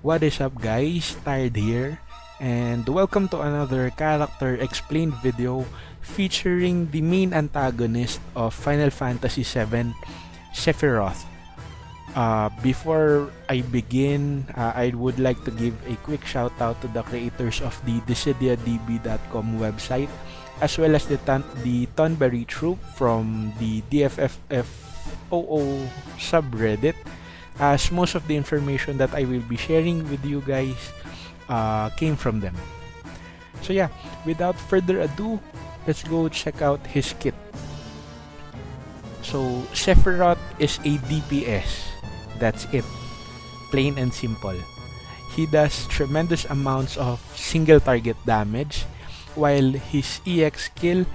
What is up guys, Tired here, and welcome to another character explained video featuring the main antagonist of Final Fantasy VII, Sephiroth. Before I begin, I would like to give a quick shout out to the creators of the DissidiaDB.com website, as well as the Tonberry Troop from the DFFOO subreddit, as most of the information that I will be sharing with you guys came from them. So yeah, without further ado, let's go check out his kit. So Sephiroth is a DPS. That's it. Plain and simple. He does tremendous amounts of single target damage, while his EX skill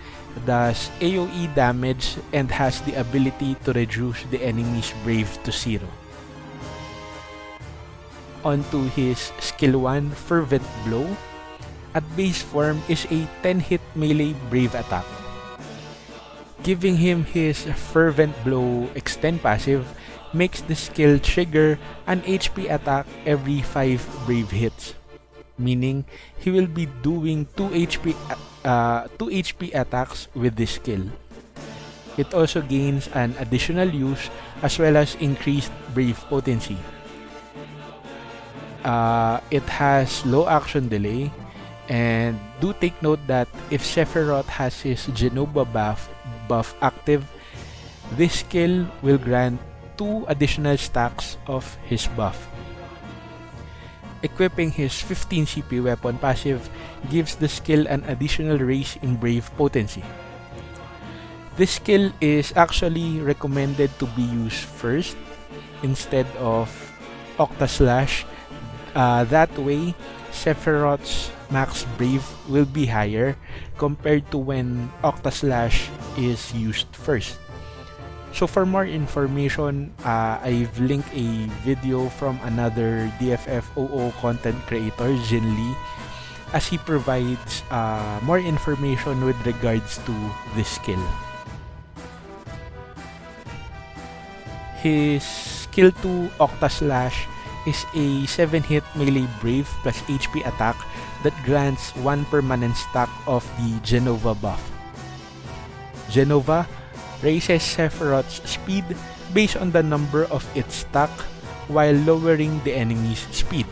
does AoE damage and has the ability to reduce the enemy's brave to 0. Onto his skill 1 fervent blow. At base form is a 10-hit melee brave attack. Giving him his fervent blow extend passive makes the skill trigger an HP attack every 5 brave hits, meaning he will be doing 2 HP attacks with this skill. It also gains an additional use as well as increased brave potency. It has low action delay, and do take note that if Sephiroth has his Genova buff active, this skill will grant 2 additional stacks of his buff. Equipping his 15 CP weapon passive gives the skill an additional raise in brave potency. This skill is actually recommended to be used first instead of Octa Slash. That way, Sephiroth's max brave will be higher compared to when Octa Slash is used first. So for more information, I've linked a video from another DFFOO content creator, Jin Lee, as he provides more information with regards to this skill. His skill 2 Octa Slash is a 7-hit melee brave plus HP attack that grants 1 permanent stack of the Genova buff. Genova raises Sephiroth's speed based on the number of its stack while lowering the enemy's speed.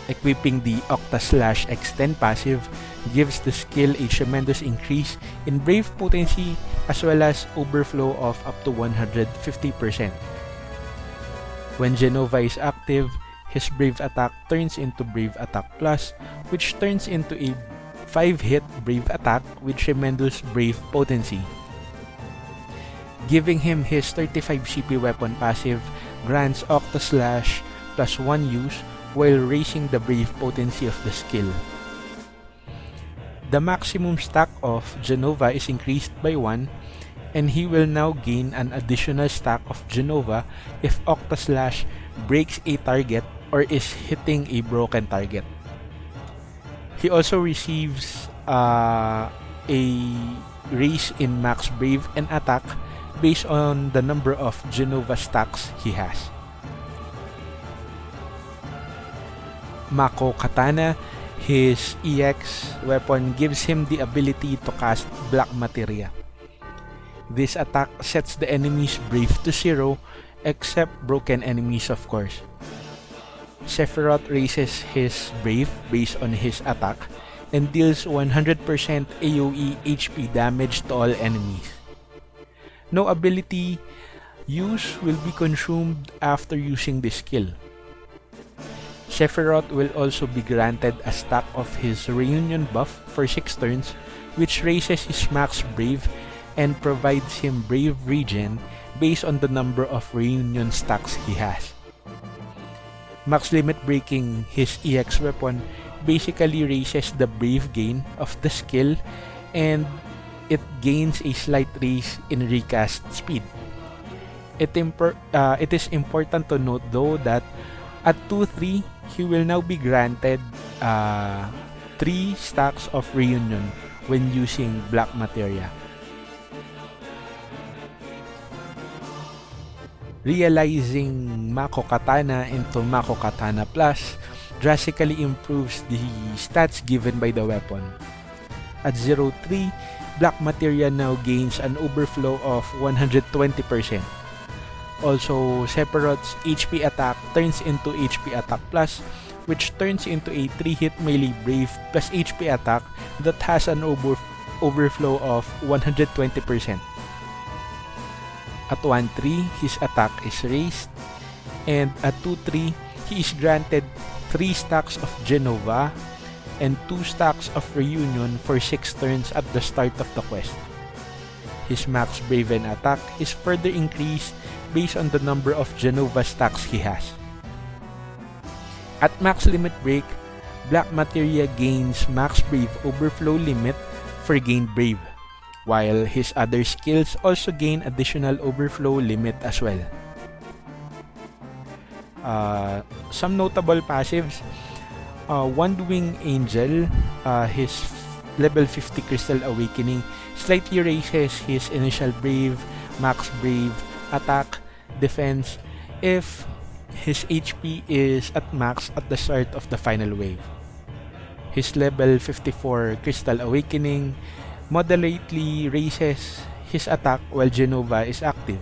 Equipping the Octa Slash extend passive gives the skill a tremendous increase in brave potency as well as overflow of up to 150%. When Genova is active, his brave attack turns into brave attack plus, which turns into a 5-hit brave attack with tremendous brave potency. Giving him his 35 CP weapon passive grants Octa Slash plus 1 use while raising the brave potency of the skill. The maximum stack of Genova is increased by 1, and he will now gain an additional stack of Genova if Octa Slash breaks a target or is hitting a broken target. He also receives a raise in max brave and attack based on the number of Genova stacks he has. Mako Katana, his EX weapon, gives him the ability to cast Black Materia. This attack sets the enemy's brave to 0, except broken enemies of course. Sephiroth raises his brave based on his attack and deals 100% AoE HP damage to all enemies. No ability use will be consumed after using this skill. Sephiroth will also be granted a stack of his reunion buff for 6 turns, which raises his max brave and provides him brave regen based on the number of reunion stacks he has. Max limit breaking his EX weapon basically raises the brave gain of the skill, and it gains a slight raise in recast speed. It is important to note though that at 2-3, he will now be granted 3 stacks of reunion when using Black Materia. Realizing Mako Katana into Mako Katana Plus drastically improves the stats given by the weapon. At 03, Black Materia now gains an overflow of 120%. Also, Sephiroth's HP attack turns into HP attack plus, which turns into a 3-hit melee brave plus HP attack that has an overflow of 120%. At 1-3, his attack is raised, and at 2-3, he is granted 3 stacks of Genova and 2 stacks of Reunion for 6 turns at the start of the quest. His max Braven attack is further increased based on the number of Genova stacks he has. At max limit break, Black Materia gains max Brave overflow limit for gained Brave, while his other skills also gain additional overflow limit as well. Some notable passives: Wand-Wing Angel, his level 50 Crystal Awakening slightly raises his initial Brave, max Brave, attack, defense if his HP is at max at the start of the final wave. His level 54 Crystal Awakening moderately raises his attack while Genova is active.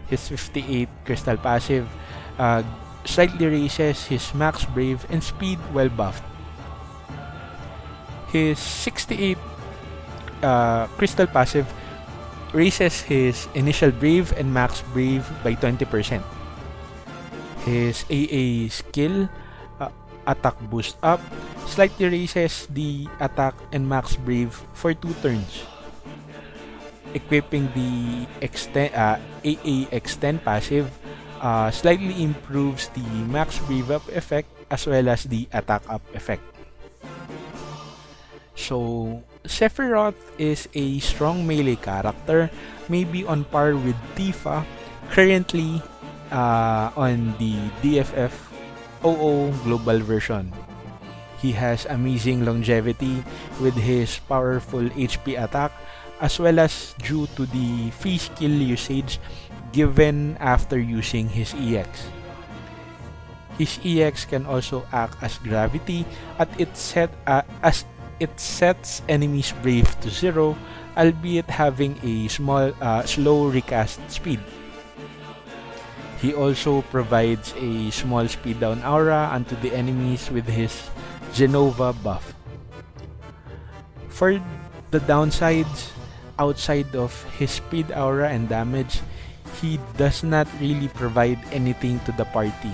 His 58 Crystal Passive slightly raises his max Brave and speed while buffed. His 68 Crystal Passive raises his initial Brave and max Brave by 20%. His AA skill, Attack Boost Up, slightly raises the attack and max Brave for 2 turns. Equipping the AA Extend passive slightly improves the max Brave Up effect as well as the attack up effect. So, Sephiroth is a strong melee character, maybe on par with Tifa, currently on the DFFOO global version. He has amazing longevity with his powerful HP attack as well as due to the free skill usage given after using his EX. His EX can also act as gravity as it sets enemies brave to 0, albeit having a slow recast speed. He also provides a small speed down aura onto the enemies with his Genova buff. For the downsides, outside of his speed aura and damage, he does not really provide anything to the party.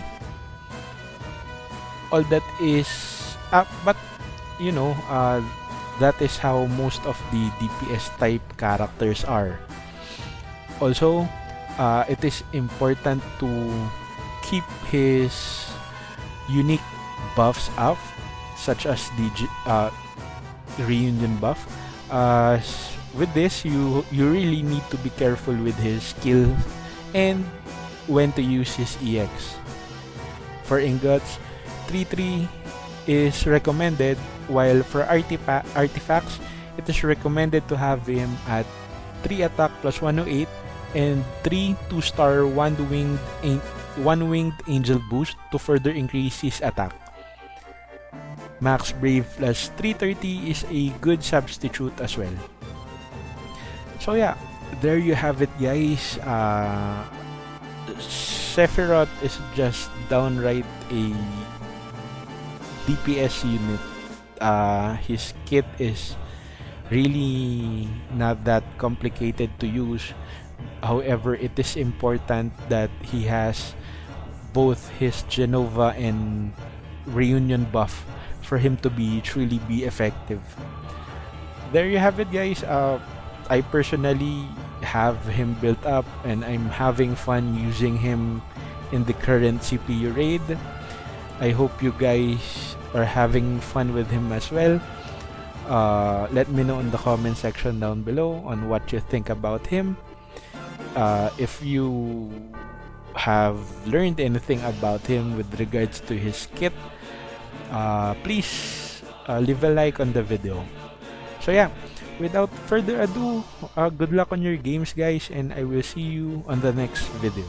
All that is but that is how most of the DPS type characters are. Also, it is important to keep his unique buffs up, such as the reunion buff. With this, you really need to be careful with his skill and when to use his EX. For ingots, 3-3 is recommended, while for artifacts, it is recommended to have him at 3 attack plus 108 and 3 2-star one-winged angel boost to further increase his attack. Max Brave plus 330 is a good substitute as well. So yeah, there you have it, guys. Sephiroth is just downright a DPS unit. His kit is really not that complicated to use. However, it is important that he has both his Genova and Reunion buff for him to truly be effective. There you have it, guys. I personally have him built up and I'm having fun using him in the current CPU raid. I hope you guys are having fun with him as well. Let me know in the comment section down below on what you think about him. If you have learned anything about him with regards to his kit, please leave a like on the video. So yeah, without further ado, good luck on your games, guys, and I will see you on the next video.